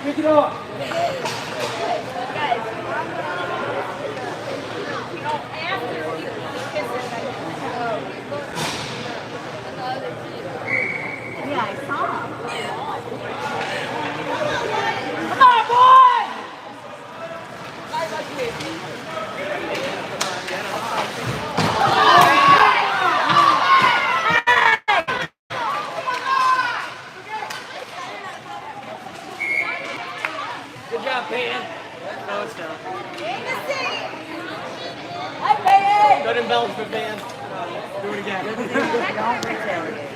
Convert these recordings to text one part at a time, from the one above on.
Pick it up. Yeah, I saw him. Come on, boy! Good job, Peyton. No, it's not. Hi, Peyton! Good embellishment, man. Do it again. Don't retaliate.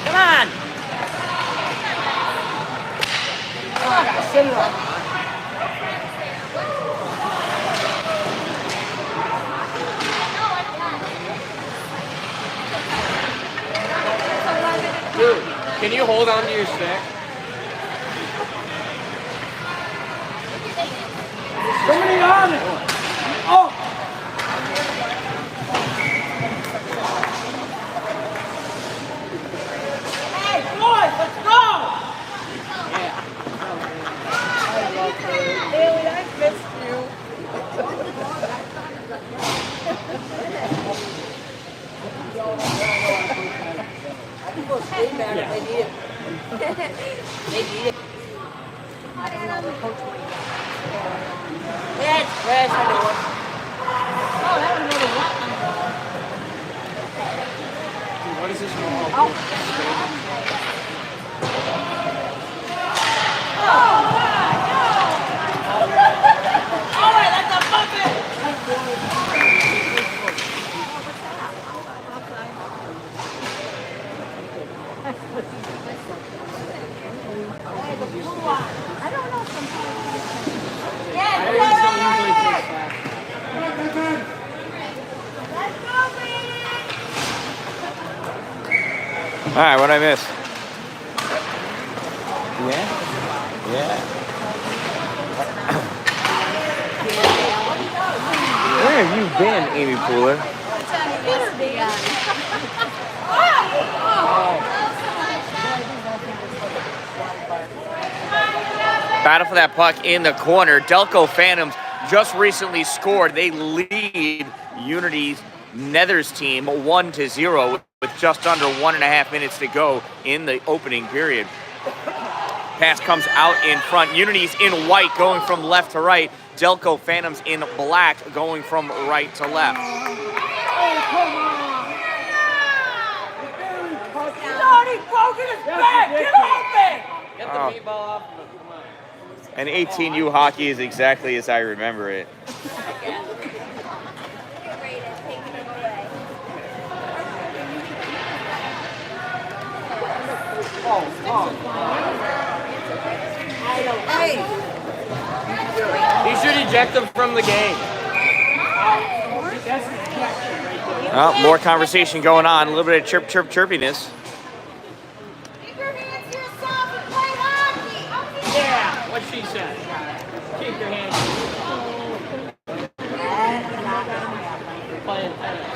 Come on! Sit it up. Dude, can you hold on to your stick? Somebody on it! Oh! Hey, boys, let's go! Yeah. Haley, I missed you. They need it. They need it. I don't know the coach will. Yes, I know it. Oh, that was another what? Dude, what is this wrong? Oh, my God! All right, that's a bucket! I don't know sometimes. Yeah, All right, what did I miss? Yeah. Where have you been, Amy Pooler? Battle for that puck in the corner. Delco Phantoms just recently scored. They lead Unity's Nethers team 1-0 with just under 1.5 minutes to go in the opening period. Pass comes out in front. Unity's in white going from left to right. Delco Phantoms in black going from right to left. He's already broken his back! Get open! Get the meatball off of him, come on. And 18U hockey is exactly as I remember it. Hey! You should eject them from the game. Well, more conversation going on. A little bit of chirpiness. Keep your hands to yourself and play hockey! Yeah, what she said. Keep your hands. Playing tennis.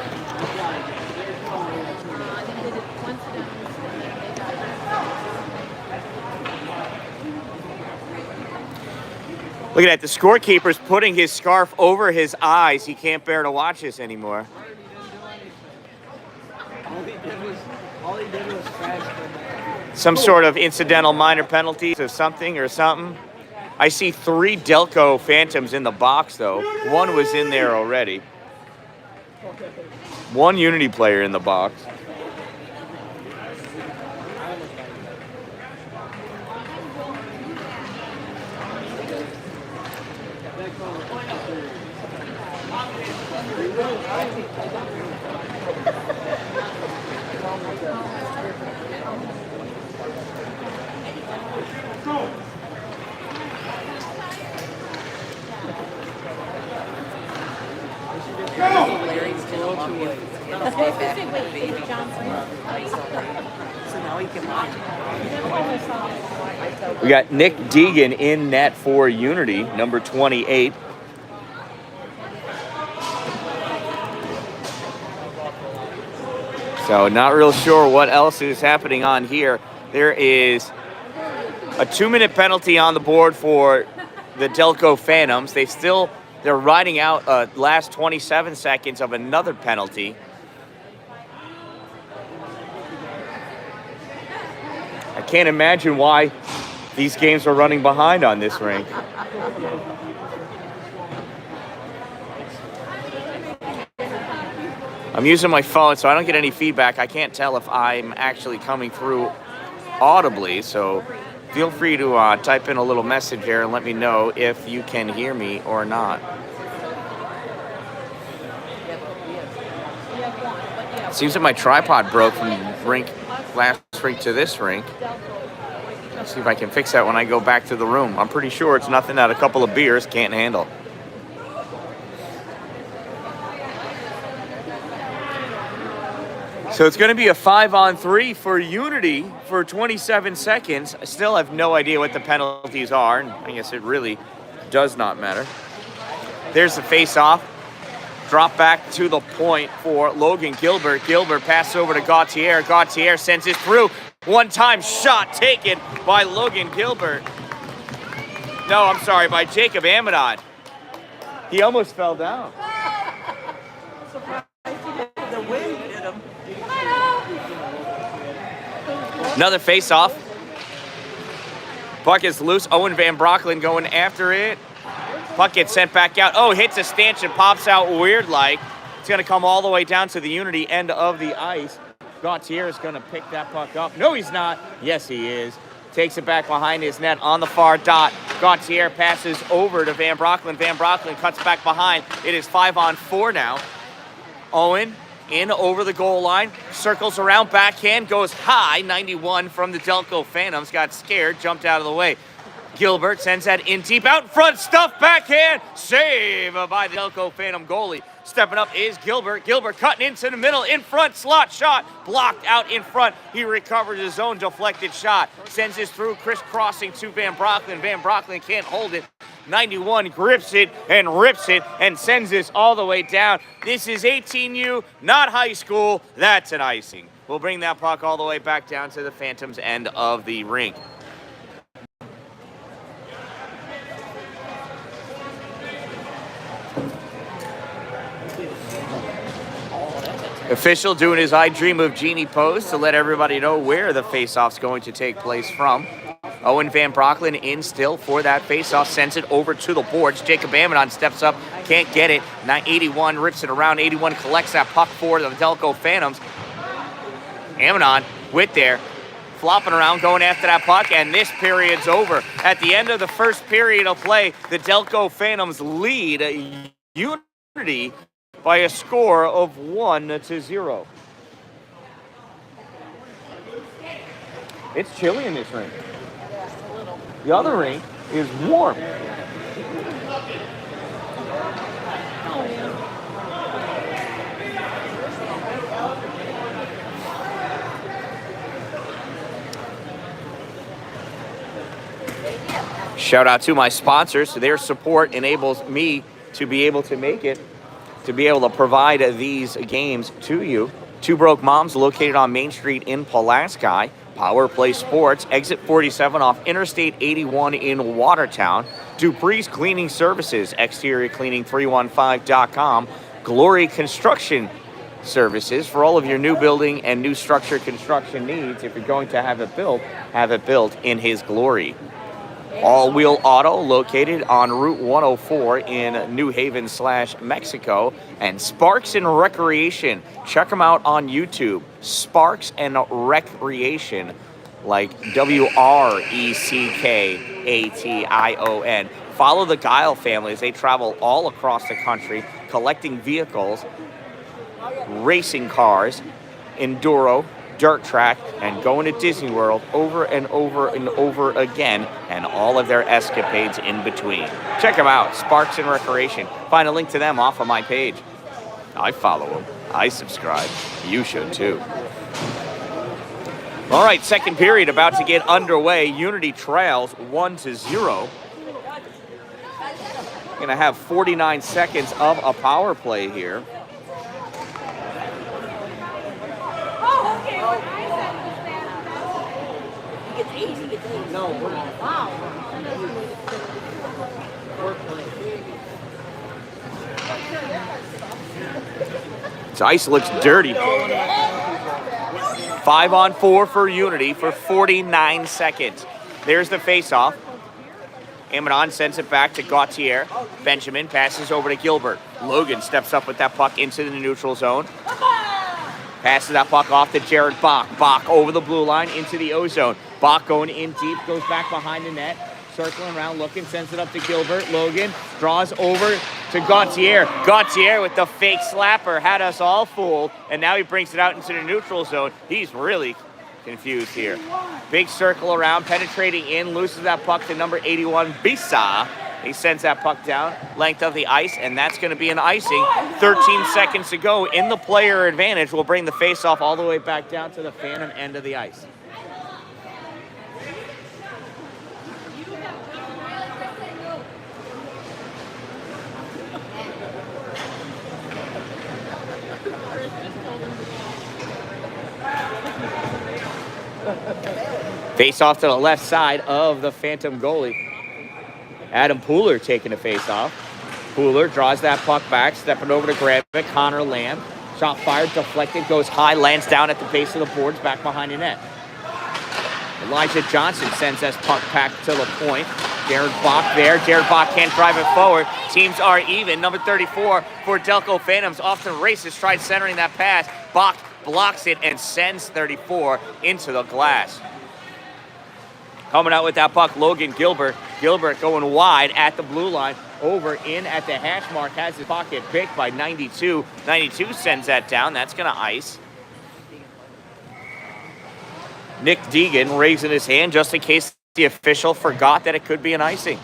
Look at that. The scorekeeper's putting his scarf over his eyes. He can't bear to watch this anymore. All he did was crash. Some sort of incidental minor penalties or something. I see 3 Delco Phantoms in the box, though. One was in there already. 1 Unity player in the box. He's gonna love you. He'll stay back with the baby. So now he can watch it. We got Nick Deegan in net for Unity, number 28. So not real sure what else is happening on here. There is a 2-minute penalty on the board for the Delco Phantoms. They're riding out last 27 seconds of another penalty. I can't imagine why these games are running behind on this rink. I'm using my phone, so I don't get any feedback. I can't tell if I'm actually coming through audibly, so feel free to type in a little message there and let me know if you can hear me or not. Seems like my tripod broke from last rink to this rink. Let's see if I can fix that when I go back to the room. I'm pretty sure it's nothing that a couple of beers can't handle. So it's going to be a 5-on-3 for Unity for 27 seconds. I still have no idea what the penalties are, and I guess it really does not matter. There's the face-off. Drop back to the point for Logan Gilbert. Gilbert passes over to Gauthier. Gauthier sends it through. One-time shot taken by Logan Gilbert. No, I'm sorry, by Jacob Amadon. He almost fell down. The wind hit him. Another face-off. Puck is loose. Owen Van Broecklyn going after it. Puck gets sent back out. Oh, hits a stanchion, pops out weird-like. It's going to come all the way down to the Unity end of the ice. Gauthier is going to pick that puck up. No, he's not. Yes, he is. Takes it back behind his net on the far dot. Gauthier passes over to Van Broecklyn. Van Broecklyn cuts back behind. It is 5-on-4 now. Owen in over the goal line, circles around, backhand, goes high. 91 from the Delco Phantoms. Got scared, jumped out of the way. Gilbert sends that in deep, out in front, stuff, backhand, save by the Delco Phantom goalie. Stepping up is Gilbert. Gilbert cutting into the middle, in front, slot shot, blocked out in front. He recovers his own deflected shot, sends this through, crisscrossing to Van Broecklyn. Van Broecklyn can't hold it. 91 grips it and rips it and sends this all the way down. This is 18U, not high school. That's an icing. We'll bring that puck all the way back down to the Phantoms' end of the rink. Official doing his I Dream of Jeannie pose to let everybody know where the face-off's going to take place from. Owen Van Broecklyn in still for that face-off, sends it over to the boards. Jacob Amadon steps up, can't get it. 81 rips it around. 81 collects that puck for the Delco Phantoms. Amadon with there, flopping around, going after that puck, and this period's over. At the end of the first period of play, the Delco Phantoms lead Unity by a score of 1-0. It's chilly in this rink. The other rink is warm. Shout out to my sponsors. Their support enables me to be able to make it, to be able to provide these games to you. Two Broke Moms, located on Main Street in Pulaski. Power Play Sports, exit 47 off Interstate 81 in Watertown. Dupree's Cleaning Services, exteriorcleaning315.com. Glory Construction Services for all of your new building and new structure construction needs. If you're going to have it built in his glory. All Wheel Auto, located on Route 104 in New Haven / Mexico. And Sparks and Recreation. Check them out on YouTube. Sparks and Recreation, like WRECKATION. Follow the Guile family as they travel all across the country, collecting vehicles, racing cars, enduro, dirt track, and going to Disney World over and over and over again, and all of their escapades in between. Check them out, Sparks and Recreation. Find a link to them off of my page. I follow him. I subscribe. You should too. All right, second period about to get underway. Unity trails 1-0. Gonna have 49 seconds of a power play here. No, wow. This ice looks dirty. 5-on-4 for Unity for 49 seconds. There's the face-off. Amanon sends it back to Gauthier. Benjamin passes over to Gilbert. Logan steps up with that puck into the neutral zone. Passes that puck off to Jared Bach. Bach over the blue line into the O-zone. Bach going in deep, goes back behind the net. Circling around, looking, sends it up to Gilbert. Logan draws over to Gauthier. Gauthier with the fake slapper had us all fooled, and now he brings it out into the neutral zone. He's really confused here. Big circle around, penetrating in, loses that puck to number 81, Bisa. He sends that puck down, length of the ice, and that's going to be an icing. 13 seconds to go in the player advantage. Will bring the face-off all the way back down to the Phantom end of the ice. Face off to the left side of the Phantom goalie. Adam Pooler taking a face off. Pooler draws that puck back, stepping over to grab it. Connor Lamb. Shot fired, deflected, goes high, lands down at the base of the boards, back behind the net. Elijah Johnson sends that puck back to the point. Jared Bach there. Jared Bach can't drive it forward. Teams are even. Number 34 for Delco Phantoms off the races, tried centering that pass. Bach blocks it and sends 34 into the glass. Coming out with that puck, Logan Gilbert. Gilbert going wide at the blue line. Over in at the hash mark. Has his pocket picked by 92. 92 sends that down. That's going to ice. Nick Deegan raising his hand just in case the official forgot that it could be an icing.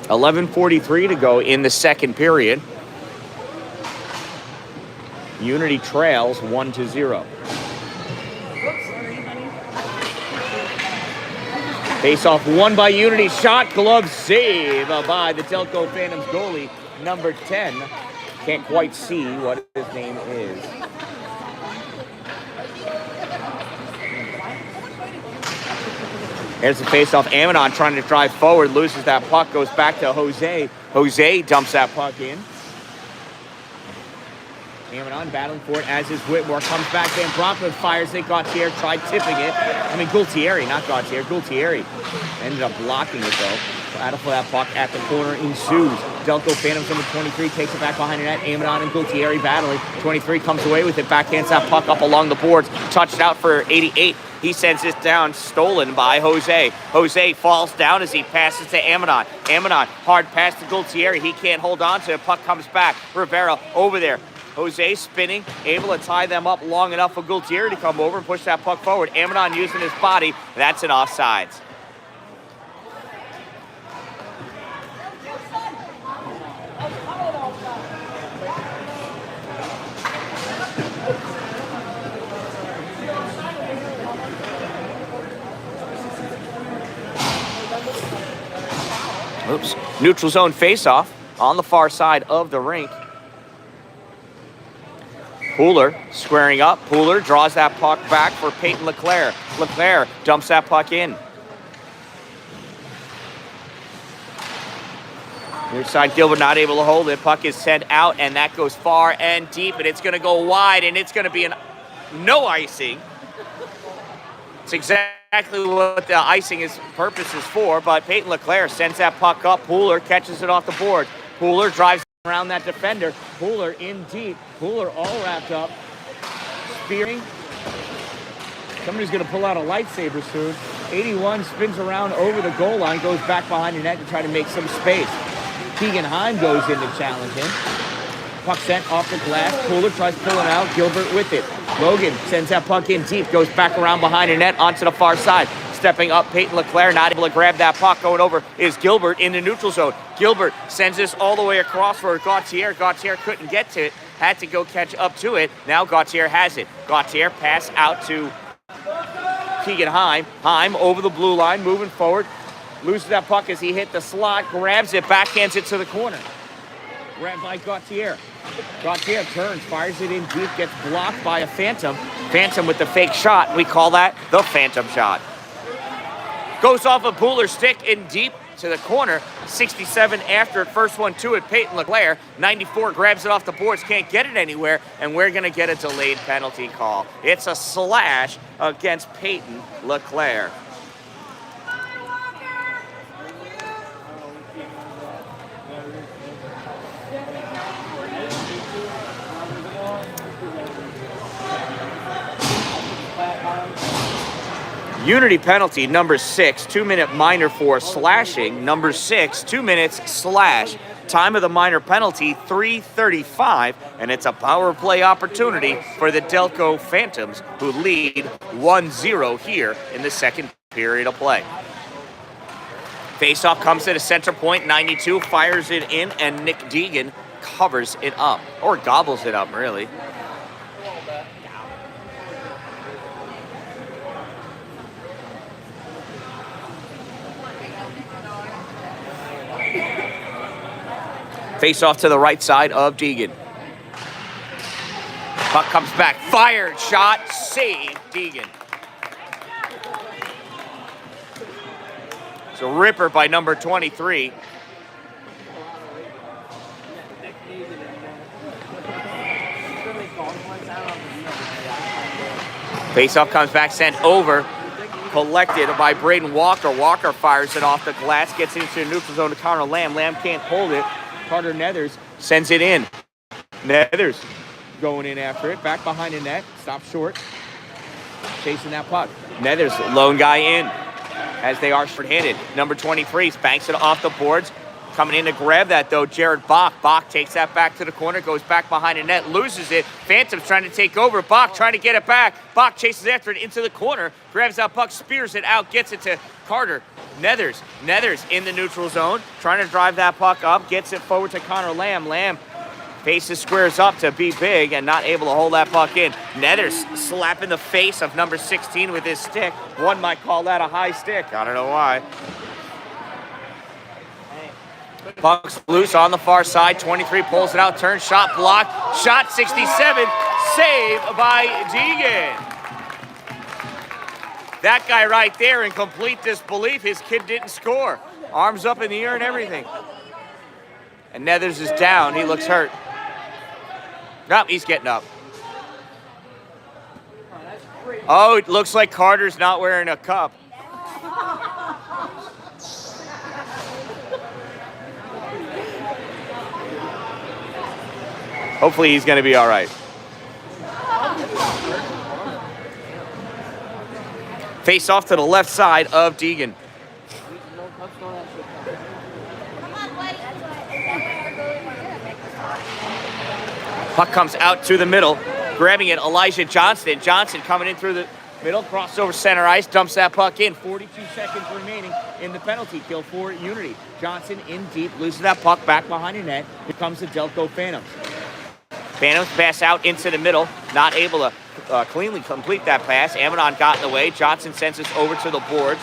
$11:43 to go in the second period. Unity trails 1-0. Face-off won by Unity. Shot, glove save by the Delco Phantoms goalie, number 10. Can't quite see what his name is. There's the face-off. Amanon trying to drive forward, loses that puck, goes back to Jose. Jose dumps that puck in. Amanon battling for it as is Whitmore. Comes back, Van Broncklin fires it. Gauthier tried tipping it. Gualtieri, not Gauthier. Gualtieri ended up blocking it, though. Battle for that puck at the corner ensues. Delco Phantoms number 23 takes it back behind the net. Amanon and Gualtieri battling. 23 comes away with it. Backhands that puck up along the boards. Touched out for 88. He sends it down, stolen by Jose. Jose falls down as he passes to Amanon. Amanon, hard pass to Gualtieri. He can't hold on to it. Puck comes back. Rivera over there. Jose spinning, able to tie them up long enough for Gualtieri to come over and push that puck forward. Amanon using his body. That's an offsides. Oops. Neutral zone face-off on the far side of the rink. Pooler squaring up. Pooler draws that puck back for Peyton LeClaire. LeClaire dumps that puck in. Near side, Gilbert not able to hold it. Puck is sent out, and that goes far and deep, and it's going to go wide, and it's going to be no icing. It's exactly what the icing purpose is for, but Peyton LeClaire sends that puck up. Pooler catches it off the board. Pooler drives around that defender. Pooler in deep. Pooler all wrapped up. Spearing. Somebody's going to pull out a lightsaber soon. 81 spins around over the goal line, goes back behind the net to try to make some space. Keegan Heim goes in to challenge him. Puck sent off the glass. Pooler tries pulling out. Gilbert with it. Logan sends that puck in deep, goes back around behind the net onto the far side. Stepping up, Peyton LeClaire not able to grab that puck. Going over is Gilbert in the neutral zone. Gilbert sends this all the way across for Gauthier. Gauthier couldn't get to it, had to go catch up to it. Now Gauthier has it. Gauthier pass out to Keegan Heim. Heim over the blue line, moving forward. Loses that puck as he hit the slot, grabs it, backhands it to the corner. Grabbed by Gauthier. Gauthier turns, fires it in deep, gets blocked by a Phantom. Phantom with the fake shot. We call that the Phantom shot. Goes off a Buehler stick in deep to the corner. 67 after it. First one to it, Peyton LeClaire. 94 grabs it off the boards, can't get it anywhere, and we're going to get a delayed penalty call. It's a slash against Peyton LeClaire. Unity penalty, number 6, 2-minute minor for slashing. Number 6, 2 minutes slash. Time of the minor penalty, 3:35, and it's a power play opportunity for the Delco Phantoms, who lead 1-0 here in the second period of play. Faceoff comes to the center point, 92, fires it in, and Nick Deegan covers it up, or gobbles it up, really. Face off to the right side of Deegan. Puck comes back, fired, shot, save, Deegan. It's a ripper by number 23. Face off comes back, sent over, collected by Braden Walker. Walker fires it off the glass, gets into the neutral zone to Connor Lamb. Lamb can't hold it. Carter Nethers sends it in. Nethers going in after it. Back behind the net. Stop short. Chasing that puck. Nethers, lone guy in. As they are short-handed. Number 23 banks it off the boards. Coming in to grab that, though, Jared Bach. Bach takes that back to the corner. Goes back behind the net. Loses it. Phantom's trying to take over. Bach trying to get it back. Bach chases after it into the corner. Grabs that puck. Spears it out. Gets it to Carter. Nethers in the neutral zone, trying to drive that puck up, gets it forward to Connor Lamb. Lamb faces squares up to be big and not able to hold that puck in. Nethers slapping the face of number 16 with his stick. One might call that a high stick. I don't know why. Puck's loose on the far side. 23 pulls it out, turns, shot blocked. Shot 67, save by Deegan. That guy right there in complete disbelief. His kid didn't score. Arms up in the air and everything. And Nethers is down. He looks hurt. Nope, he's getting up. Oh, it looks like Carter's not wearing a cup. Hopefully he's going to be all right. Face off to the left side of Deegan. Puck comes out to the middle. Grabbing it, Elijah Johnston. Johnson coming in through the middle. Crossover center ice. Dumps that puck in. 42 seconds remaining in the penalty kill for Unity. Johnson in deep. Loses that puck back behind the net. Here comes the Delco Phantoms. Phantoms pass out into the middle. Not able to cleanly complete that pass. Amidon got in the way. Johnson sends us over to the boards.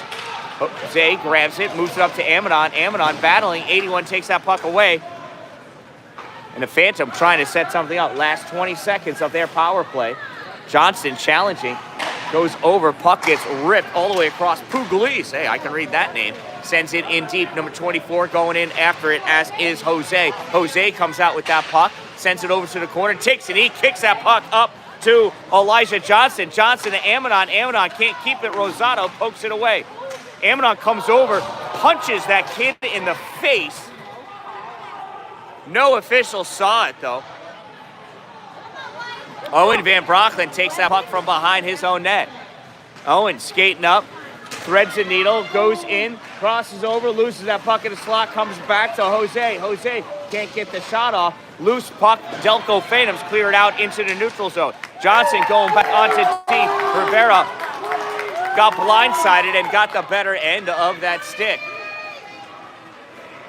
Zay grabs it, moves it up to Amidon. Amidon battling. 81 takes that puck away. And the Phantom trying to set something up. Last 20 seconds of their power play. Johnson challenging. Goes over. Puck gets ripped all the way across. Pugliese. Hey, I can read that name. Sends it in deep. Number 24 going in after it, as is Jose. Jose comes out with that puck. Sends it over to the corner. Takes it. He kicks that puck up to Elijah Johnson. Johnson to Amidon. Amidon can't keep it. Rosado pokes it away. Amidon comes over, punches that kid in the face. No official saw it, though. Owen Van Brocklin takes that puck from behind his own net. Owen skating up, threads the needle, goes in, crosses over, loses that puck in the slot, comes back to Jose. Jose can't get the shot off. Loose puck, Delco Phantoms clear it out into the neutral zone. Johnson going back onto T. Rivera got blindsided and got the better end of that stick.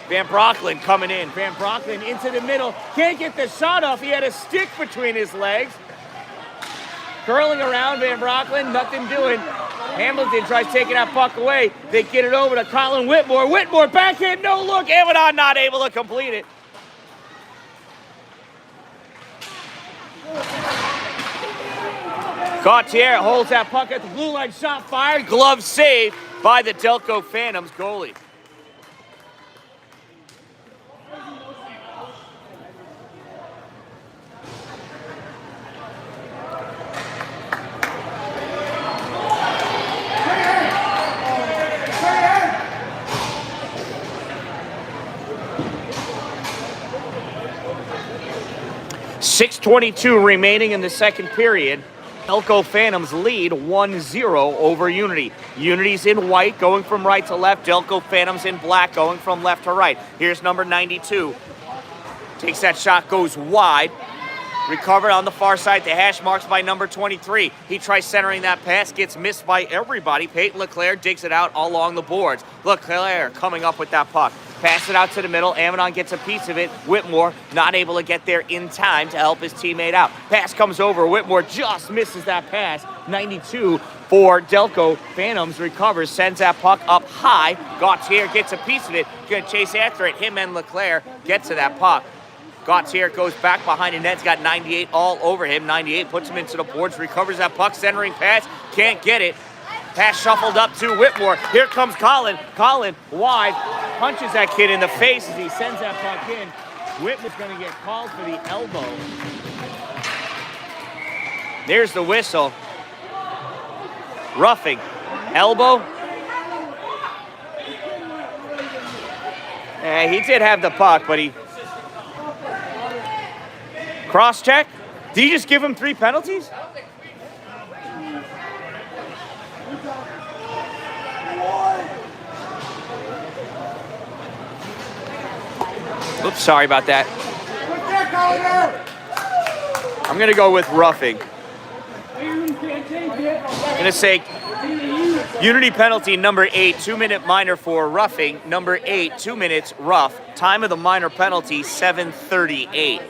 Van Brocklin coming in. Van Brocklin into the middle. Can't get the shot off. He had a stick between his legs. Curling around, Van Brocklin, nothing doing. Hamilton tries taking that puck away. They get it over to Colin Whitmore. Whitmore backhand, no look. Avedon not able to complete it. Gauthier holds that puck at the blue line. Shot fired. Glove saved by the Delco Phantoms goalie. .6:22 remaining in the second period. Delco Phantoms lead 1-0 over Unity. Unity's in white going from right to left. Delco Phantoms in black going from left to right. Here's number 92. Takes that shot, goes wide. Recovered on the far side. The hash marks by number 23. He tries centering that pass, gets missed by everybody. Peyton Leclerc digs it out along the boards. Leclerc coming up with that puck. Pass it out to the middle. Avedon gets a piece of it. Whitmore not able to get there in time to help his teammate out. Pass comes over. Whitmore just misses that pass. 92 for Delco. Phantoms recovers, sends that puck up high. Gauthier gets a piece of it. Gonna chase after it. Him and Leclerc get to that puck. Gauthier goes back behind the net's got 98 all over him. 98 puts him into the boards, recovers that puck, centering pass, can't get it. Pass shuffled up to Whitmore. Here comes Colin. Colin wide, punches that kid in the face as he sends that puck in. Whitmore's going to get called for the elbow. There's the whistle. Roughing. Elbow. He did have the puck, but he... Cross-check? Did you just give him 3 penalties? Oops, sorry about that. I'm going to go with roughing. I'm going to say Unity penalty number 8, 2-minute minor for roughing. Number 8, 2 minutes rough. Time of the minor penalty, 7:38.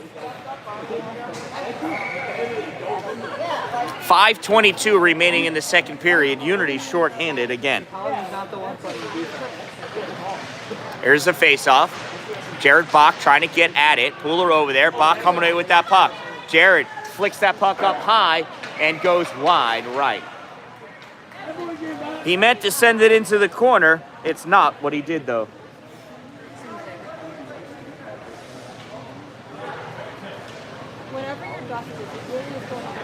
5:22 remaining in the second period. Unity shorthanded again. Here's the face-off. Jared Bach trying to get at it. Pooler over there. Bach coming away with that puck. Jared flicks that puck up high and goes wide right. He meant to send it into the corner. It's not what he did, though. Whenever you're dusted, it really is going on.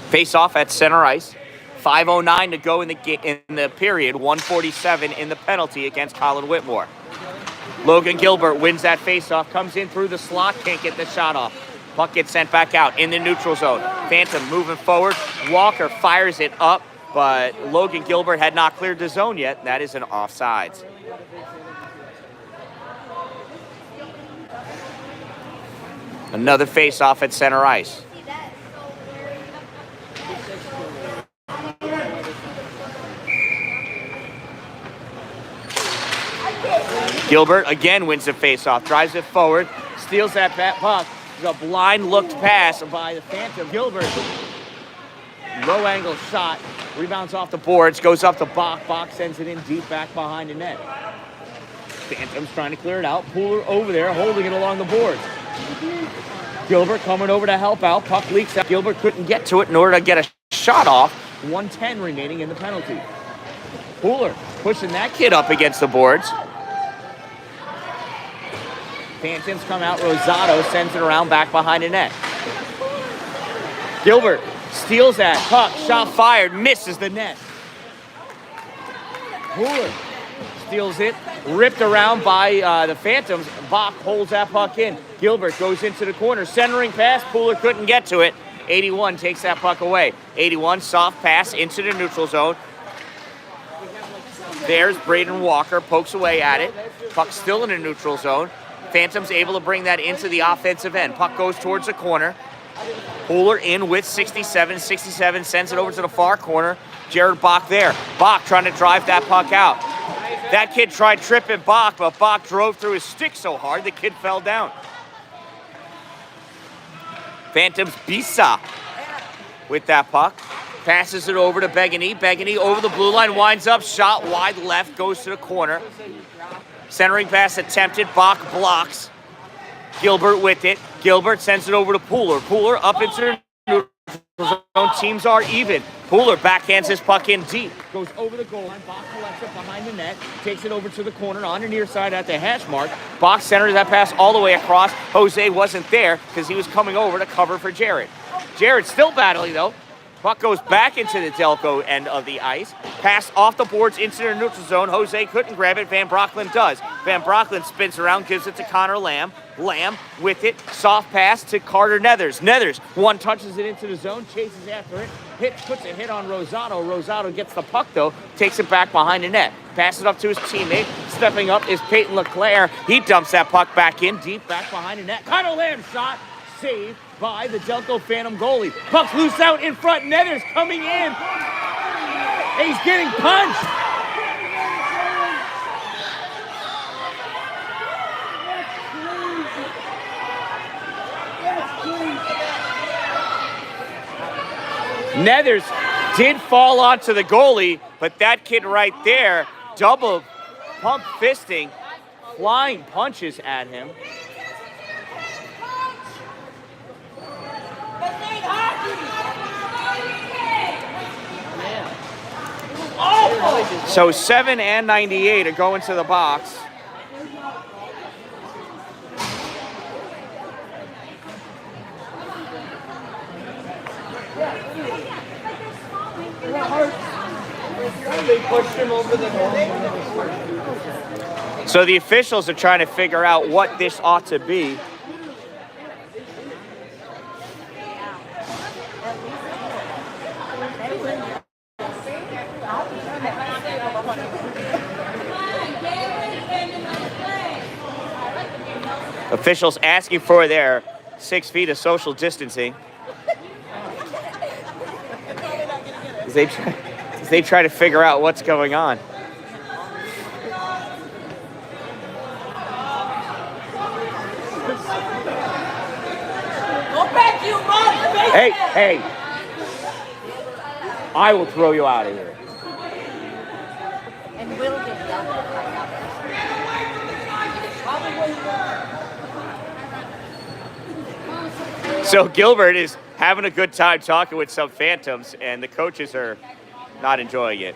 Face off at center ice. 5:09 to go in the period. 1:47 in the penalty against Colin Whitmore. Logan Gilbert wins that face-off, comes in through the slot, can't get the shot off. Puck gets sent back out in the neutral zone. Phantom moving forward. Walker fires it up, but Logan Gilbert had not cleared the zone yet. That is an offsides. Another face-off at center ice. Gilbert again wins the faceoff, drives it forward, steals that puck. There's a blind looked pass by the Phantom. Gilbert, low angle shot, rebounds off the boards, goes up to Bach. Bach sends it in deep back behind the net. Phantom's trying to clear it out. Pooler over there, holding it along the boards. Gilbert coming over to help out. Puck leaks out. Gilbert couldn't get to it in order to get a shot off. 1:10 remaining in the penalty. Pooler pushing that kid up against the boards. Phantoms come out. Rosado sends it around back behind the net. Gilbert steals that puck. Shot fired. Misses the net. Pooler steals it. Ripped around by the Phantoms. Bach holds that puck in. Gilbert goes into the corner. Centering pass. Pooler couldn't get to it. 81 takes that puck away. 81 soft pass into the neutral zone. There's Braden Walker. Pokes away at it. Puck still in the neutral zone. Phantoms able to bring that into the offensive end. Puck goes towards the corner. Pooler in with 67. 67 sends it over to the far corner. Jared Bach there. Bach trying to drive that puck out. That kid tried tripping Bach, but Bach drove through his stick so hard the kid fell down. Phantoms Bisa with that puck. Passes it over to Begany. Begany over the blue line, winds up, shot wide left, goes to the corner. Centering pass attempted, Bach blocks. Gilbert with it. Gilbert sends it over to Pooler. Pooler up into the neutral zone. Teams are even. Pooler backhands his puck in deep. Goes over the goal line. Bach collects it behind the net. Takes it over to the corner on the near side at the hash mark. Bach centers that pass all the way across. Jose wasn't there because he was coming over to cover for Jared. Jared still battling though. Puck goes back into the Delco end of the ice. Pass off the boards into the neutral zone. Jose couldn't grab it. Van Brocklin does. Van Brocklin spins around, gives it to Connor Lamb. Lamb with it. Soft pass to Carter Nethers. Nethers, one touches it into the zone, chases after it. Puts a hit on Rosado. Rosado gets the puck though, takes it back behind the net. Passes it up to his teammate. Stepping up is Peyton LeClaire. He dumps that puck back in, deep back behind the net. Connor Lamb shot. Saved by the Delco Phantom goalie. Puck's loose out in front. Nethers coming in. He's getting punched. Nethers did fall onto the goalie, but that kid right there, double pump fisting, flying punches at him. So 7 and 98 are going to the box. They pushed him over the goal. So the officials are trying to figure out what this ought to be. Officials asking for their 6 feet of social distancing. As they try to figure out what's going on. Go back, you mother! Hey! I will throw you out of here. And we'll get done. So Gilbert is having a good time talking with some Phantoms, and the coaches are not enjoying it.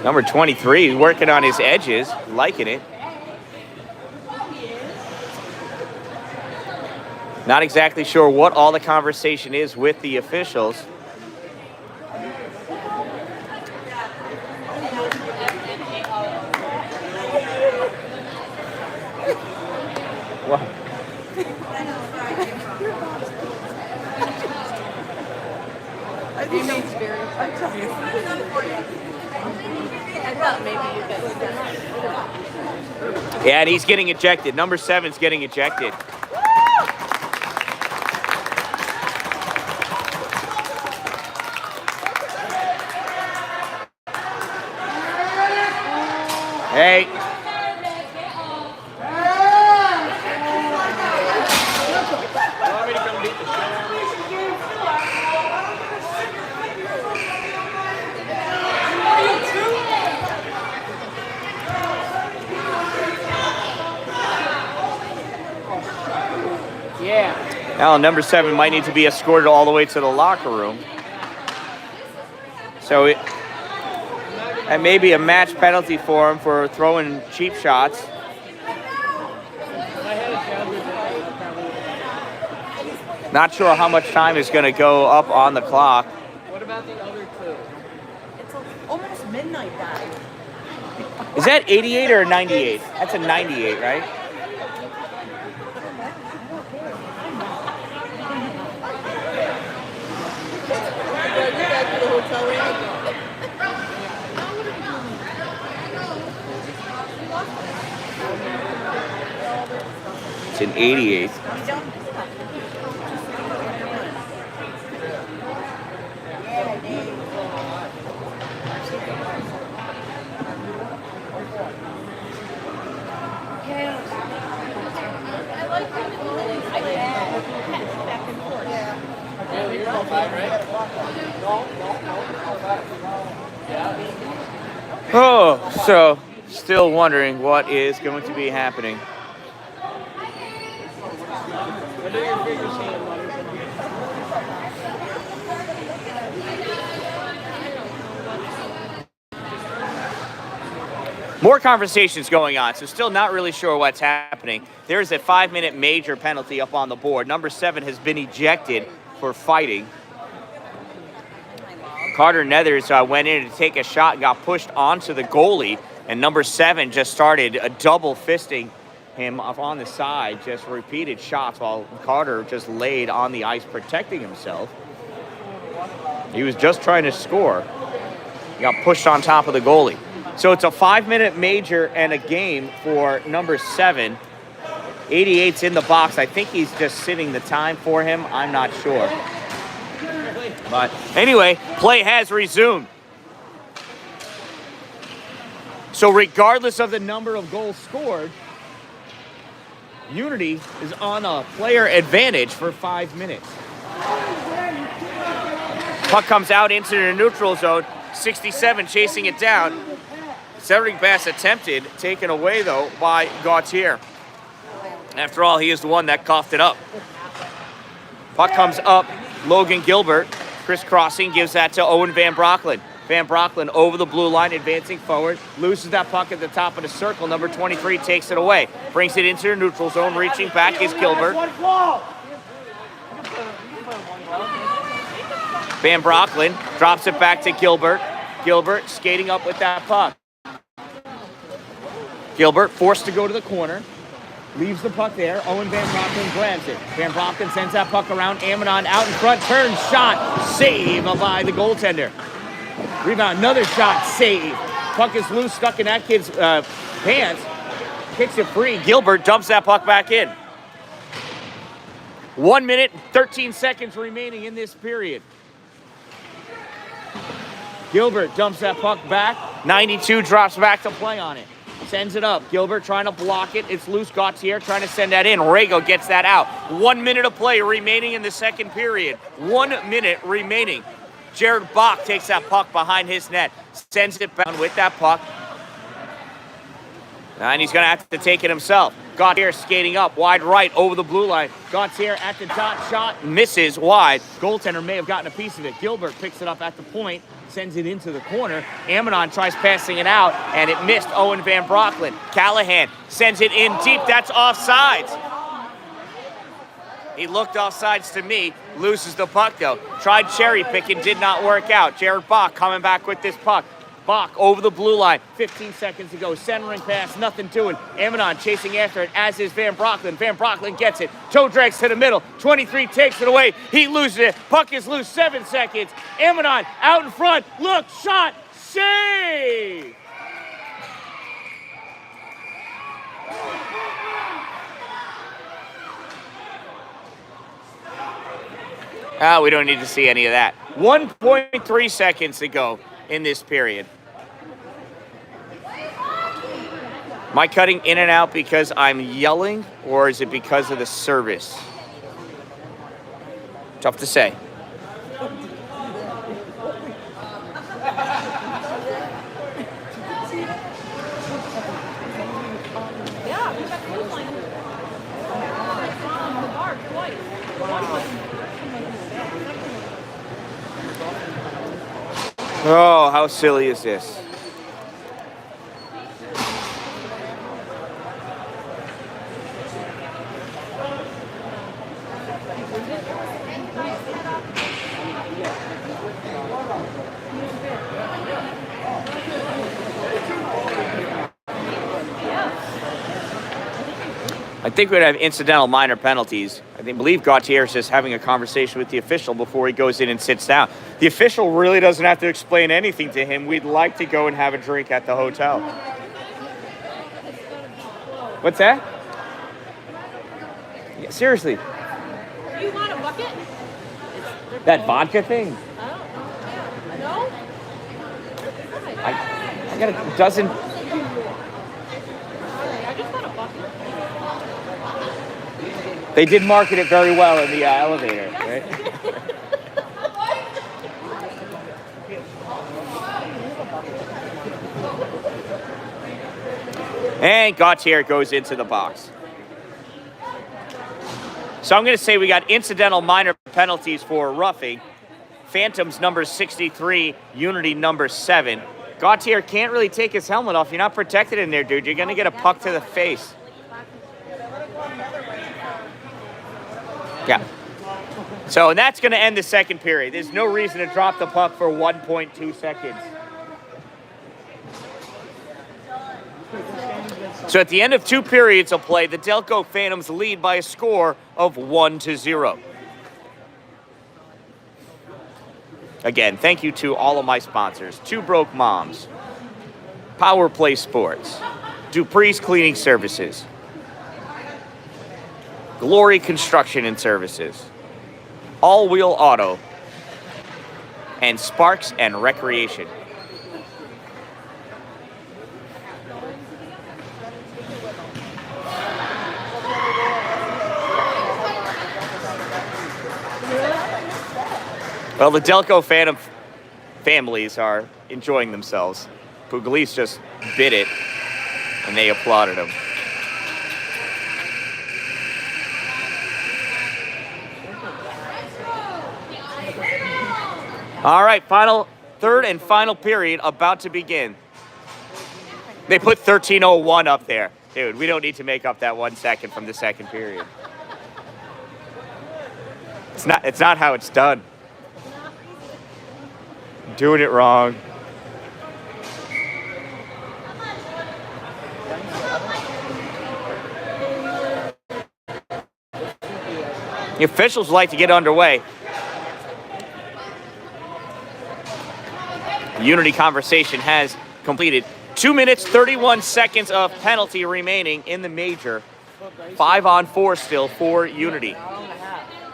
Number 23 working on his edges, liking it. Not exactly sure what all the conversation is with the officials. Wow. I think that's very funny. I thought maybe you guys. Yeah, and he's getting ejected. Number 7's getting ejected. Hey. Now, number 7 might need to be escorted all the way to the locker room. So that may be a match penalty for him for throwing cheap shots. Not sure how much time is going to go up on the clock. What about the other 2? It's almost midnight, guys. Is that 88 or 98? That's a 98, right? It's an 88. Oh, so still wondering what is going to be happening. More conversations going on, so still not really sure what's happening. There's a 5-minute major penalty up on the board. Number 7 has been ejected for fighting. Carter Nethers went in to take a shot, got pushed onto the goalie, and number 7 just started double fisting him up on the side, just repeated shots while Carter just laid on the ice protecting himself. He was just trying to score. He got pushed on top of the goalie. So it's a 5-minute major and a game for number 7. 88's in the box. I think he's just sitting the time for him. I'm not sure. But anyway, play has resumed. So regardless of the number of goals scored, Unity is on a player advantage for 5 minutes. Puck comes out into the neutral zone. 67 chasing it down. Cedric Bass attempted, taken away though by Gauthier. After all, he is the one that coughed it up. Puck comes up, Logan Gilbert, crisscrossing, gives that to Owen Van Brocklin. Van Brocklin over the blue line, advancing forward, loses that puck at the top of the circle. Number 23 takes it away, brings it into the neutral zone, reaching back is Gilbert. Van Brocklin drops it back to Gilbert. Gilbert skating up with that puck. Gilbert forced to go to the corner. Leaves the puck there. Owen Van Brocklin grabs it. Van Brocklin sends that puck around. Amidon out in front. Turn, shot. Save by the goaltender. Rebound, another shot. Save. Puck is loose, stuck in that kid's pants. Kicks it free. Gilbert dumps that puck back in. 1 minute, 13 seconds remaining in this period. Gilbert dumps that puck back. 92 drops back to play on it. Sends it up. Gilbert trying to block it. It's loose. Gauthier trying to send that in. Rego gets that out. 1 minute of play remaining in the second period. 1 minute remaining. Jared Bach takes that puck behind his net. Sends it back with that puck. And he's going to have to take it himself. Gauthier skating up. Wide right over the blue line. Gauthier at the dot. Shot misses wide. Goaltender may have gotten a piece of it. Gilbert picks it up at the point. Sends it into the corner. Amidon tries passing it out, and it missed Owen Van Brocklin. Callahan sends it in deep. That's offsides. He looked offsides to me. Loses the puck, though. Tried cherry picking, did not work out. Jared Bach coming back with this puck. Bach over the blue line. 15 seconds to go. Centering pass, nothing to it. Amidon chasing after it, as is Van Brocklin. Van Brocklin gets it. Toe drags to the middle. 23 takes it away. He loses it. Puck is loose. 7 seconds. Amidon out in front. Look, shot, save! We don't need to see any of that. 1.3 seconds to go in this period. Am I cutting in and out because I'm yelling, or is it because of the service? Tough to say. Oh, how silly is this? I think we'd have incidental minor penalties. I believe Gauthier is just having a conversation with the official before he goes in and sits down. The official really doesn't have to explain anything to him. We'd like to go and have a drink at the hotel. What's that? Seriously. Do you want a bucket? That vodka thing? I don't know. Yeah. No? I got a dozen. I just want a bucket. They did market it very well in the elevator, right? And Gautier goes into the box. So I'm going to say we got incidental minor penalties for roughing. Phantoms number 63, Unity number 7. Gautier can't really take his helmet off. You're not protected in there, dude. You're going to get a puck to the face. Yeah. So that's going to end the second period. There's no reason to drop the puck for 1.2 seconds. So at the end of 2 periods of play, the Delco Phantoms lead by a score of 1-0. Again, thank you to all of my sponsors. Two Broke Moms, Power Play Sports, Dupree's Cleaning Services, Glory Construction and Services, All Wheel Auto, and Sparks and Recreation. Well, the Delco Phantom families are enjoying themselves. Pugliese just bit it, and they applauded him. All right, third and final period about to begin. They put 13:01 up there. Dude, we don't need to make up that 1 second from the second period. It's not how it's done. Doing it wrong. The officials like to get underway. Unity conversation has completed. 2 minutes, 31 seconds of penalty remaining in the major. 5-on-4 still for Unity.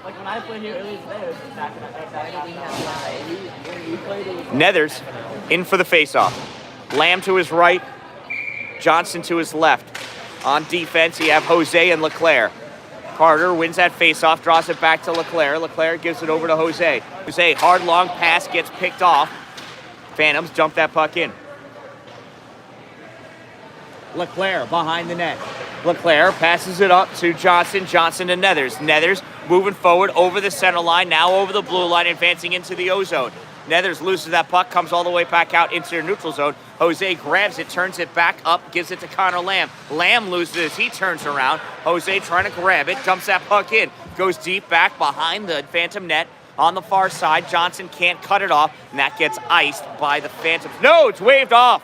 Like when I played here earlier today, it was back Nethers in for the faceoff. Lamb to his right, Johnson to his left. On defense, you have Jose and Leclerc. Carter wins that faceoff, draws it back to Leclerc. Leclerc gives it over to Jose. Jose, hard long pass, gets picked off. Phantoms dump that puck in. Leclerc behind the net. Leclerc passes it up to Johnson. Johnson to Nethers. Nethers moving forward over the center line, now over the blue line, advancing into the O-zone. Nethers loses that puck, comes all the way back out into the neutral zone. Jose grabs it, turns it back up, gives it to Connor Lamb. Lamb loses it, he turns around. Jose trying to grab it, dumps that puck in. Goes deep back behind the Phantom net. On the far side, Johnson can't cut it off, and that gets iced by the Phantoms. No, it's waved off.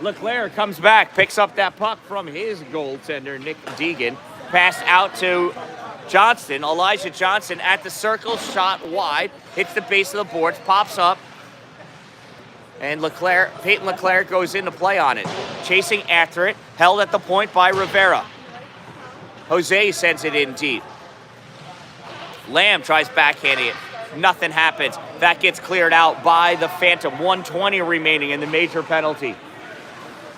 Leclerc comes back, picks up that puck from his goaltender, Nick Deegan. Passed out to Johnston. Elijah Johnson at the circle, shot wide. Hits the base of the boards, pops up. And Peyton Leclerc goes in to play on it. Chasing after it, held at the point by Rivera. Jose sends it in deep. Lamb tries backhanding it. Nothing happens. That gets cleared out by the Phantom. 1:20 remaining in the major penalty.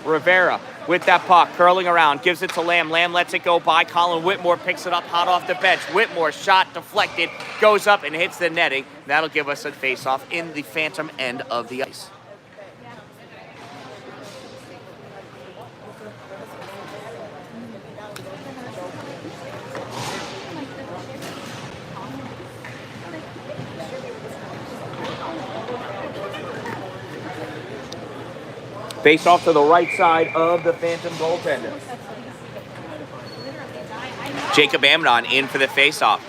Rivera with that puck, curling around, gives it to Lamb. Lamb lets it go by. Colin Whitmore picks it up hot off the bench. Whitmore shot deflected, goes up and hits the netting. That'll give us a face-off in the Phantom end of the ice. Face off to the right side of the Phantom goaltender. Jacob Amidon in for the face-off.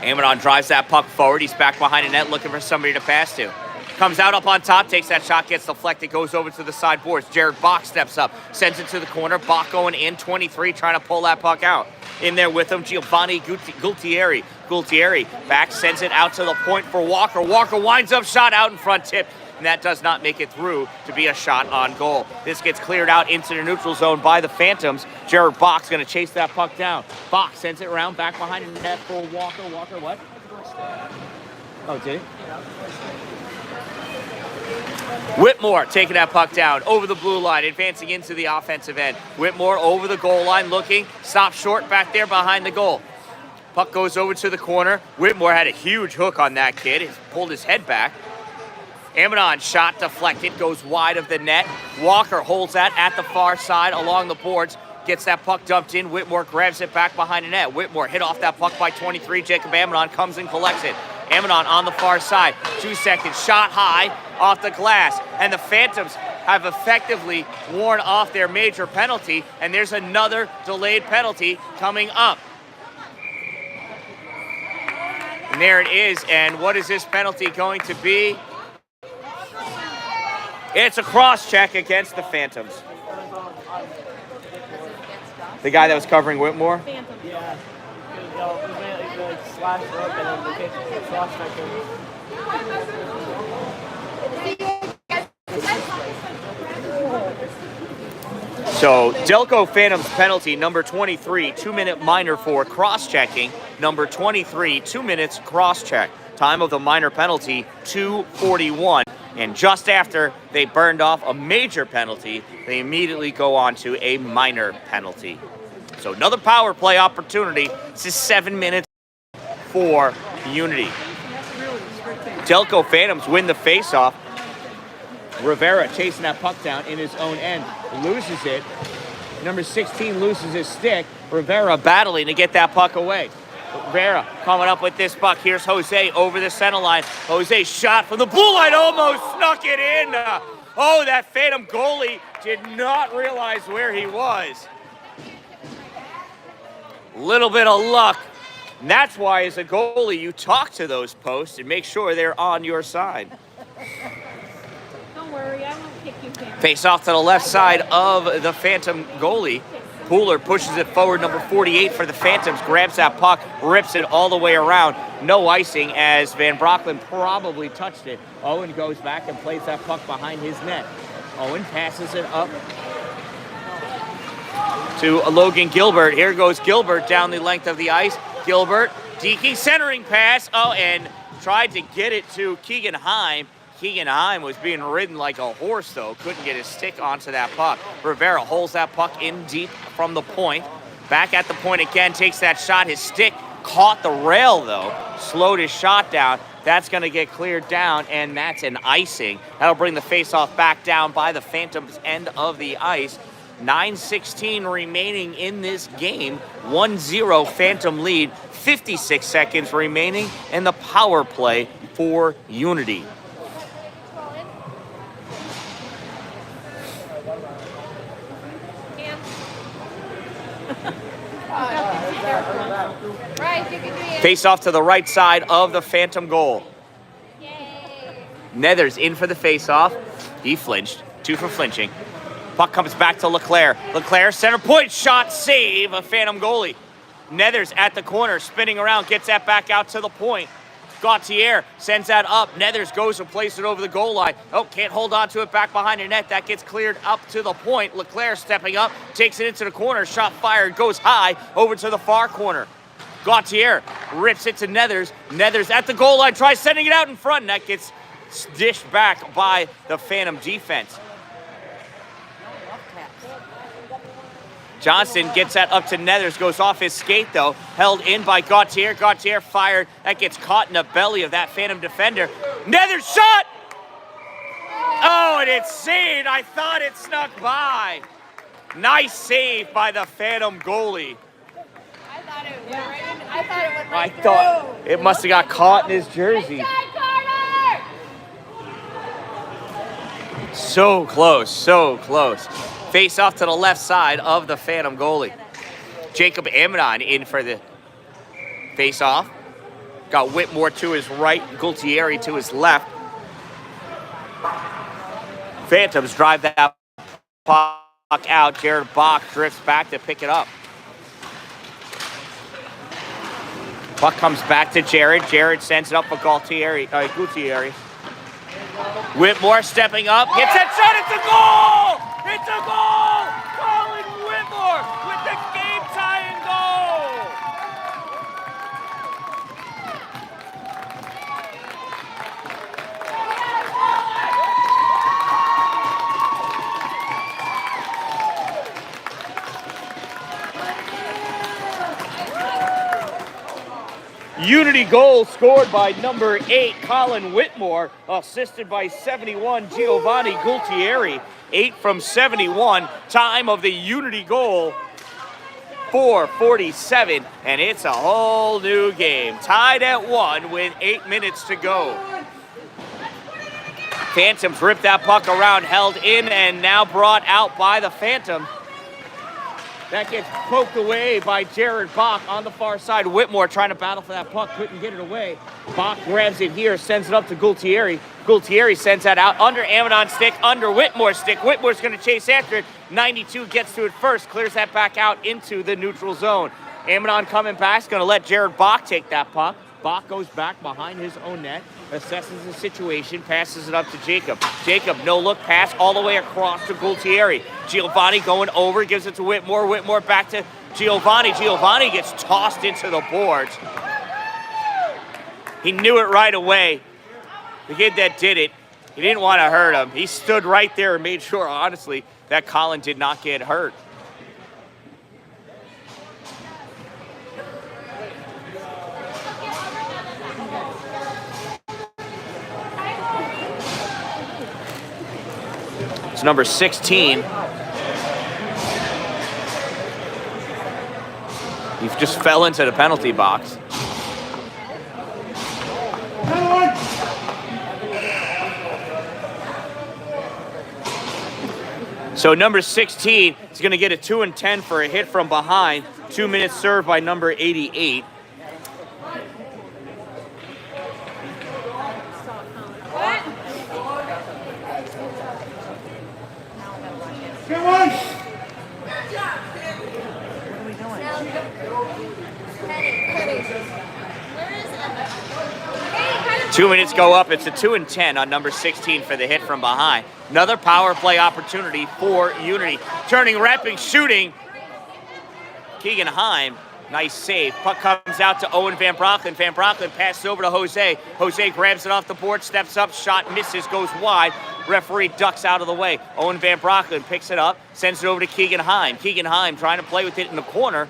Amidon drives that puck forward. He's back behind the net looking for somebody to pass to. Comes out up on top, takes that shot, gets deflected, goes over to the side boards. Jared Bach steps up, sends it to the corner. Bach going in, 23, trying to pull that puck out. In there with him, Giovanni Gultieri. Gultieri back, sends it out to the point for Walker. Walker winds up, shot out in front, tip. And that does not make it through to be a shot on goal. This gets cleared out into the neutral zone by the Phantoms. Jared Bach's going to chase that puck down. Bach sends it around, back behind the net for Walker. Walker, what? Oh, did he? Whitmore taking that puck down over the blue line, advancing into the offensive end. Whitmore over the goal line, looking, stops short back there behind the goal. Puck goes over to the corner. Whitmore had a huge hook on that kid. He pulled his head back. Amidon shot deflected, goes wide of the net. Walker holds that at the far side along the boards. Gets that puck dumped in. Whitmore grabs it back behind the net. Whitmore hit off that puck by 23. Jacob Amidon comes and collects it. Amidon on the far side. 2 seconds. Shot high off the glass. And the Phantoms have effectively worn off their major penalty. And there's another delayed penalty coming up. And there it is. And what is this penalty going to be? It's a cross-check against the Phantoms. The guy that was covering Whitmore? Yeah. They slashed her up and then they cross-checked him. So, Delco Phantoms penalty, number 23, 2-minute minor for cross-checking. Number 23, 2 minutes cross-check. Time of the minor penalty, 2:41. And just after they burned off a major penalty, they immediately go on to a minor penalty. So another power play opportunity. This is 7 minutes for Unity. Delco Phantoms win the faceoff. Rivera chasing that puck down in his own end, loses it. Number 16 loses his stick. Rivera battling to get that puck away. Rivera coming up with this puck. Here's Jose over the center line. Jose shot from the blue line, almost snuck it in. Oh, that Phantom goalie did not realize where he was. Little bit of luck. And that's why, as a goalie, you talk to those posts and make sure they're on your side. Don't worry, I won't kick you down. Face off to the left side of the Phantom goalie. Pooler pushes it forward, number 48 for the Phantoms, grabs that puck, rips it all the way around. No icing as Van Brocklin probably touched it. Owen goes back and plays that puck behind his net. Owen passes it up to Logan Gilbert. Here goes Gilbert down the length of the ice. Gilbert, Deaky centering pass. Oh, and tried to get it to Keegan Heim. Keegan Heim was being ridden like a horse, though. Couldn't get his stick onto that puck. Rivera holds that puck in deep from the point. Back at the point again, takes that shot. His stick caught the rail, though. Slowed his shot down. That's going to get cleared down, and that's an icing. That'll bring the faceoff back down by the Phantoms' end of the ice. 9:16 remaining in this game. 1-0 Phantom lead. 56 seconds remaining in the power play for Unity. Right, you can do it. Face off to the right side of the Phantom goal. Yay. Nethers in for the face-off. He flinched. 2 for flinching. Puck comes back to Leclerc. Leclerc, center point shot, save, a Phantom goalie. Nethers at the corner, spinning around, gets that back out to the point. Gauthier sends that up. Nethers goes and places it over the goal line. Oh, can't hold on to it back behind the net. That gets cleared up to the point. Leclerc stepping up, takes it into the corner. Shot fired, goes high over to the far corner. Gauthier rips it to Nethers. Nethers at the goal line, tries sending it out in front. And that gets dished back by the Phantom defense. Johnson gets that up to Nethers, goes off his skate though, held in by Gauthier. Gauthier fired, that gets caught in the belly of that Phantom defender. Nethers shot! Oh, and it's saved. I thought it snuck by. Nice save by the Phantom goalie. I thought it went right in. I thought it went right I thought it must have got caught in his jersey. So close, so close. Face off to the left side of the Phantom goalie. Jacob Amidon in for the face off. Got Whitmore to his right, Gultieri to his left. Phantoms drive that puck out. Jared Bach drifts back to pick it up. Puck comes back to Jared. Jared sends it up for Gultieri. Whitmore stepping up, gets that shot, it's a goal! It's a goal! Colin Whitmore with the Unity goal scored by number 8, Colin Whitmore, assisted by 71, Giovanni Gultieri. 8 from 71. Time of the Unity goal, 4:47, and it's a whole new game. Tied at 1 with 8 minutes to go. Phantoms rip that puck around, held in, and now brought out by the Phantom. That gets poked away by Jared Bach on the far side. Whitmore trying to battle for that puck, couldn't get it away. Bach grabs it here, sends it up to Gultieri. Gultieri sends that out under Amadon's stick, under Whitmore's stick. Whitmore's going to chase after it. 92 gets to it first, clears that back out into the neutral zone. Amadon coming back, going to let Jared Bach take that puck. Bach goes back behind his own net, assesses the situation, passes it up to Jacob. Jacob, no look pass all the way across to Gultieri. Giovanni going over, gives it to Whitmore. Whitmore back to Giovanni. Giovanni gets tossed into the boards. He knew it right away. The kid that did it, he didn't want to hurt him. He stood right there and made sure, honestly, that Colin did not get hurt. It's number 16. He just fell into the penalty box. So number 16 is going to get a 2 and 10 for a hit from behind. 2 minutes served by number 88. Come on! 2 minutes go up. It's a 2 and 10 on number 16 for the hit from behind. Another power play opportunity for Unity. Turning, wrapping, shooting. Keegan Heim, nice save. Puck comes out to Owen Van Brocklin. Van Brocklin passes over to Jose. Jose grabs it off the board, steps up, shot misses, goes wide. Referee ducks out of the way. Owen Van Brocklin picks it up, sends it over to Keegan Heim. Keegan Heim trying to play with it in the corner.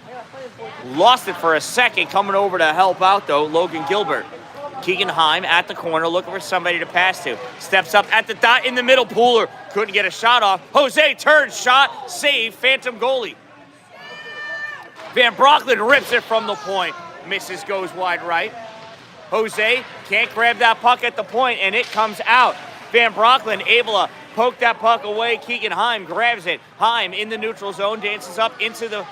Lost it for a second. Coming over to help out, though, Logan Gilbert. Keegan Heim at the corner, looking for somebody to pass to. Steps up at the dot in the middle. Pooler couldn't get a shot off. Jose turns, shot, save, Phantom goalie. Van Brocklin rips it from the point. Misses, goes wide right. Jose can't grab that puck at the point, and it comes out. Van Brocklin able to poke that puck away. Keegan Heim grabs it. Heim in the neutral zone, dances up into the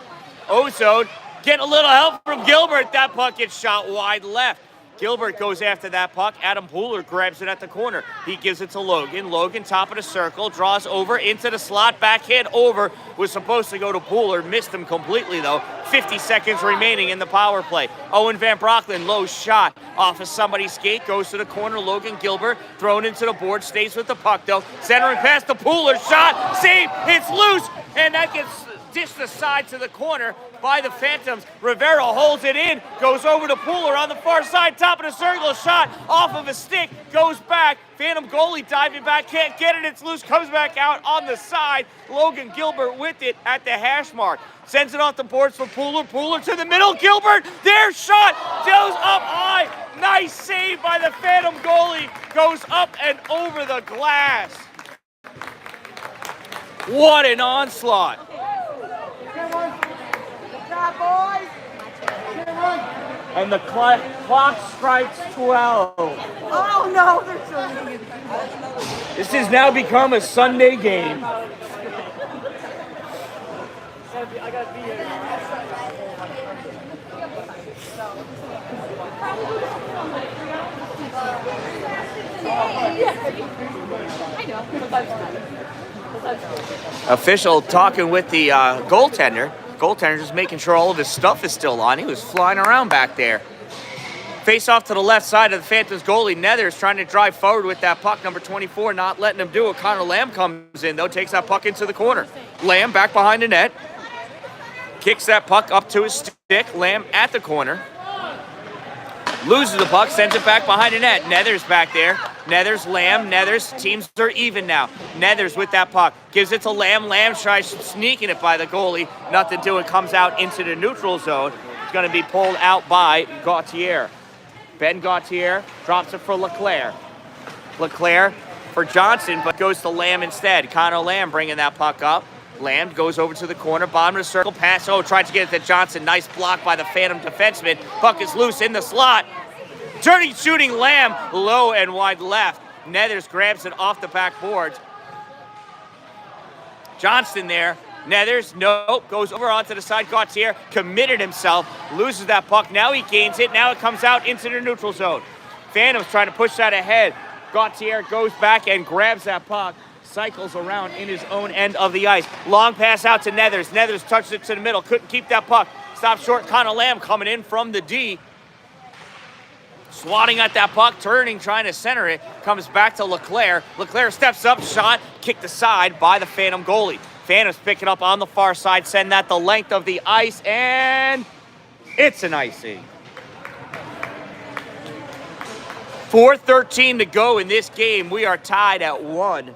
O zone. Getting a little help from Gilbert. That puck gets shot wide left. Gilbert goes after that puck. Adam Pooler grabs it at the corner. He gives it to Logan. Logan, top of the circle, draws over into the slot. Backhand over. Was supposed to go to Pooler. Missed him completely, though. 50 seconds remaining in the power play. Owen Van Brocklin, low shot off of somebody's skate. Goes to the corner. Logan Gilbert thrown into the board. Stays with the puck, though. Centering past the Pooler. Shot. Save. It's loose. And that gets dished aside to the corner by the Phantoms. Rivera holds it in, goes over to Pooler on the far side, top of the circle, shot off of a stick, goes back. Phantom goalie diving back, can't get it, it's loose, comes back out on the side. Logan Gilbert with it at the hash mark. Sends it off the boards for Pooler. Pooler to the middle, Gilbert, there's shot, goes up high. Nice save by the Phantom goalie, goes up and over the glass. What an onslaught. And the clock strikes 12. Oh no, they're so good. This has now become a Sunday game. I gotta be here. Official talking with the goaltender. Goaltender just making sure all of his stuff is still on. He was flying around back there. Face off to the left side of the Phantoms goalie. Nethers trying to drive forward with that puck. Number 24 not letting him do it. Connor Lamb comes in, though, takes that puck into the corner. Lamb back behind the net. Kicks that puck up to his stick. Lamb at the corner. Loses the puck, sends it back behind the net. Nethers back there. Nethers, Lamb, Nethers. Teams are even now. Nethers with that puck. Gives it to Lamb. Lamb tries sneaking it by the goalie. Nothing doing. Comes out into the neutral zone. It's going to be pulled out by Gauthier. Ben Gauthier drops it for Leclerc. Leclerc for Johnson, but goes to Lamb instead. Connor Lamb bringing that puck up. Lamb goes over to the corner, bottom of the circle, pass. Oh, tried to get it to Johnson. Nice block by the Phantom defenseman. Puck is loose in the slot. Dirty shooting Lamb, low and wide left. Nethers grabs it off the backboards. Johnston there. Nethers, nope, goes over onto the side. Gauthier committed himself, loses that puck. Now he gains it. Now it comes out into the neutral zone. Phantom's trying to push that ahead. Gauthier goes back and grabs that puck. Cycles around in his own end of the ice. Long pass out to Nethers. Nethers touched it to the middle. Couldn't keep that puck. Stop short. Connor Lamb coming in from the D. Swatting at that puck, turning, trying to center it. Comes back to Leclerc. Leclerc steps up, shot, kicked aside by the Phantom goalie. Phantoms pick it up on the far side, send that the length of the ice, and it's an icing. 4:13 to go in this game. We are tied at 1.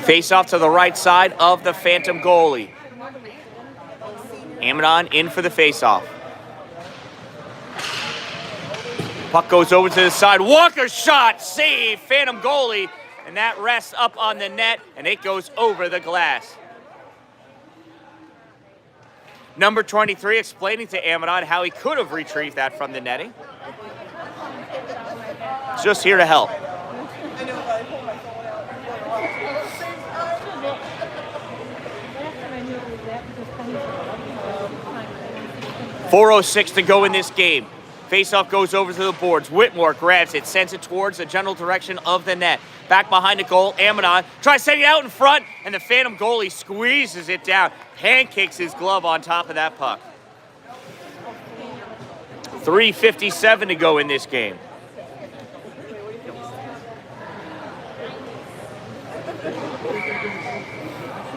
Face off to the right side of the Phantom goalie. Amadon in for the face-off. Puck goes over to the side. Walker shot, save, Phantom goalie. And that rests up on the net, and it goes over the glass. Number 23 explaining to Amadon how he could have retrieved that from the netting. Just here to help. 4:06 to go in this game. Faceoff goes over to the boards. Whitmore grabs it, sends it towards the general direction of the net. Back behind the goal, Amadon tries setting it out in front, and the Phantom goalie squeezes it down, pancakes his glove on top of that puck. 3:57 to go in this game.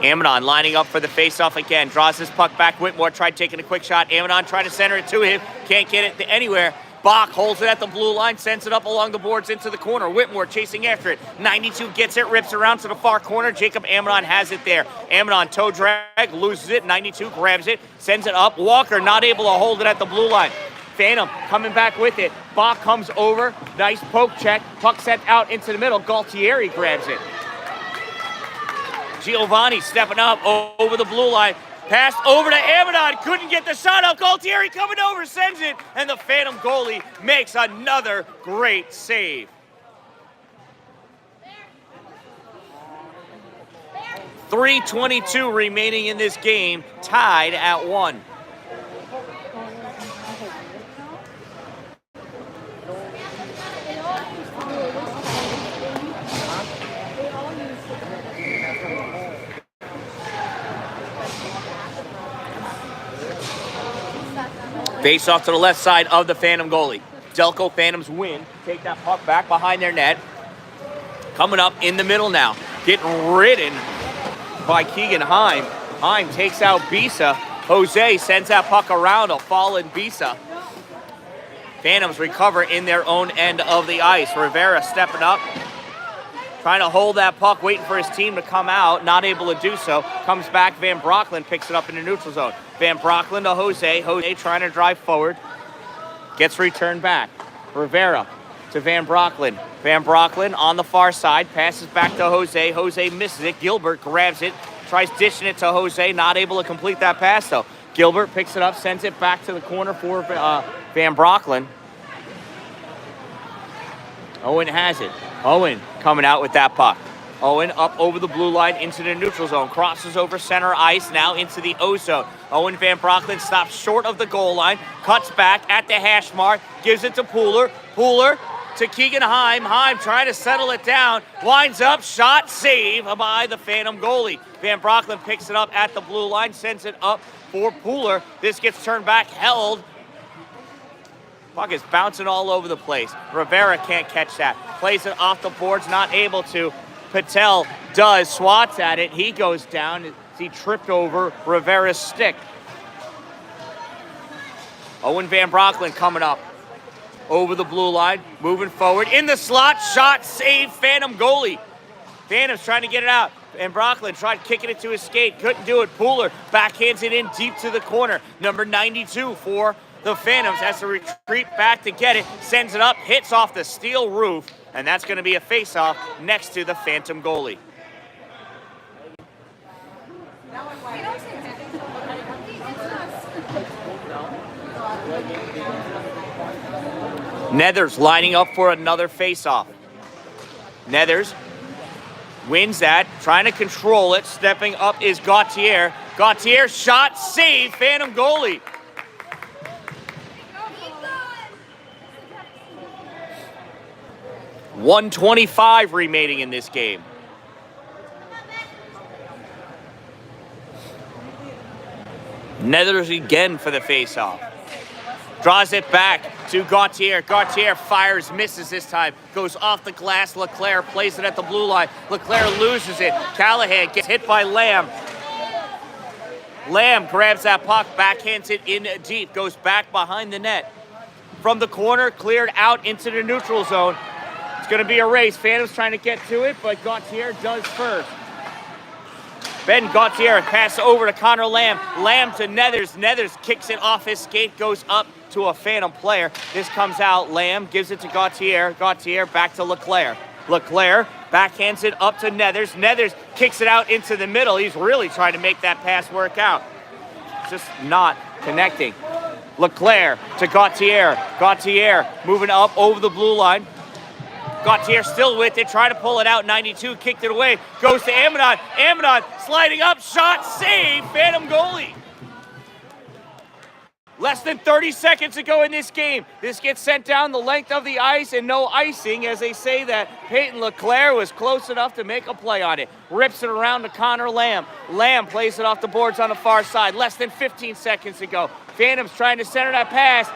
Amadon lining up for the faceoff again. Draws his puck back. Whitmore tried taking a quick shot. Amadon tried to center it to him. Can't get it anywhere. Bach holds it at the blue line, sends it up along the boards into the corner. Whitmore chasing after it. 92 gets it, rips around to the far corner. Jacob Amadon has it there. Amadon toe drag, loses it. 92 grabs it, sends it up. Walker not able to hold it at the blue line. Phantom coming back with it. Bach comes over. Nice poke check. Puck sent out into the middle. Galtieri grabs it. Giovanni stepping up over the blue line. Passed over to Amadon. Couldn't get the shot out. Galtieri coming over, sends it. And the Phantom goalie makes another great save. 3:22 remaining in this game. Tied at 1. Face off to the left side of the Phantom goalie. Delco Phantoms win. Take that puck back behind their net. Coming up in the middle now. Getting ridden by Keegan Heim. Heim takes out Bisa. Jose sends that puck around a fallen Bisa. Phantoms recover in their own end of the ice. Rivera stepping up. Trying to hold that puck, waiting for his team to come out. Not able to do so. Comes back. Van Brocklin picks it up in the neutral zone. Van Brocklin to Jose. Jose trying to drive forward. Gets returned back. Rivera to Van Brocklin. Van Brocklin on the far side. Passes back to Jose. Jose misses it. Gilbert grabs it. Tries dishing it to Jose. Not able to complete that pass, though. Gilbert picks it up. Sends it back to the corner for Van Brocklin. Owen has it. Owen coming out with that puck. Owen up over the blue line into the neutral zone. Crosses over center ice now into the O zone. Owen Van Brocklin stops short of the goal line. Cuts back at the hash mark. Gives it to Pooler. Pooler to Keegan Heim. Heim trying to settle it down. Winds up. Shot save by the Phantom goalie. Van Brocklin picks it up at the blue line. Sends it up for Pooler. This gets turned back. Held. Puck is bouncing all over the place. Rivera can't catch that. Plays it off the boards, not able to. Patel does, swats at it. He goes down as he tripped over Rivera's stick. Owen Van Brocklin coming up. over the blue line, moving forward. In the slot, shot, save, Phantom goalie. Phantom's trying to get it out. And Brocklin tried kicking it to his skate. Couldn't do it. Pooler backhands it in deep to the corner. Number 92 for the Phantoms has to retreat back to get it. Sends it up, hits off the steel roof. And that's going to be a face-off next to the Phantom goalie. Nethers lining up for another face-off. Nethers wins that, trying to control it. Stepping up is Gauthier. Gauthier shot, save, Phantom goalie. .125 remaining in this game. Nethers again for the face-off. Draws it back to Gauthier. Gauthier fires, misses this time. Goes off the glass. Leclerc plays it at the blue line. Leclerc loses it. Callahan gets hit by Lamb. Lamb grabs that puck, backhands it in deep. Goes back behind the net. From the corner, cleared out into the neutral zone. It's going to be a race. Phantom's trying to get to it, but Gauthier does first. Ben Gauthier pass over to Connor Lamb. Lamb to Nethers. Nethers kicks it off his skate, goes up to a Phantom player. This comes out. Lamb gives it to Gauthier. Gauthier back to Leclerc. Leclerc backhands it up to Nethers. Nethers kicks it out into the middle. He's really trying to make that pass work out. Just not connecting. Leclerc to Gauthier. Gauthier moving up over the blue line. Gauthier still with it, trying to pull it out. 92 kicked it away, goes to Amidon. Amidon sliding up, shot, save, Phantom goalie. Less than 30 seconds to go in this game. This gets sent down the length of the ice and no icing, as they say that Peyton Leclerc was close enough to make a play on it. Rips it around to Connor Lamb. Lamb plays it off the boards on the far side. Less than 15 seconds to go. Phantom's trying to center that pass.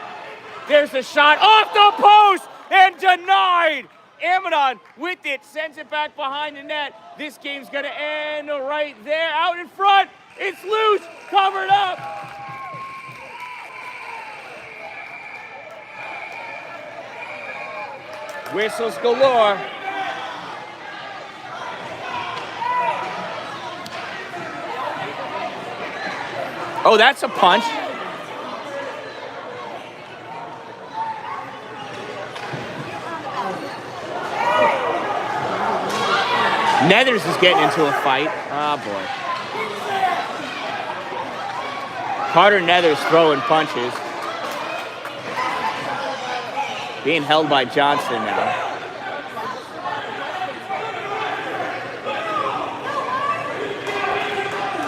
There's the shot off the post and denied. Amidon with it, sends it back behind the net. This game's going to end right there. Out in front, it's loose, covered up. Whistles galore. Oh, that's a punch. Nethers is getting into a fight. Oh, boy. Carter Nethers throwing punches. Being held by Johnston now.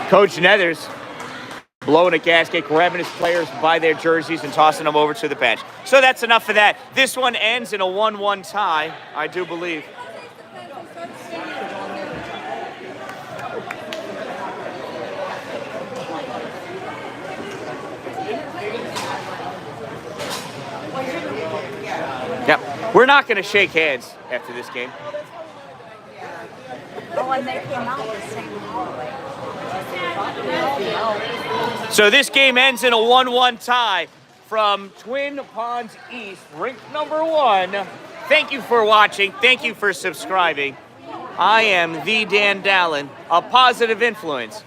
Coach Nethers blowing a gasket, grabbing his players by their jerseys and tossing them over to the bench. So that's enough for that. This one ends in a 1-1 tie, I do believe. Yep. We're not going to shake hands after this game. Oh, and they came out the same hallway. So this game ends in a 1-1 tie from Twin Ponds East, rink number 1. Thank you for watching. Thank you for subscribing. I am the Dan-Dalin, a positive influence,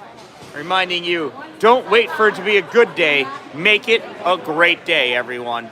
reminding you, don't wait for it to be a good day. Make it a great day, everyone.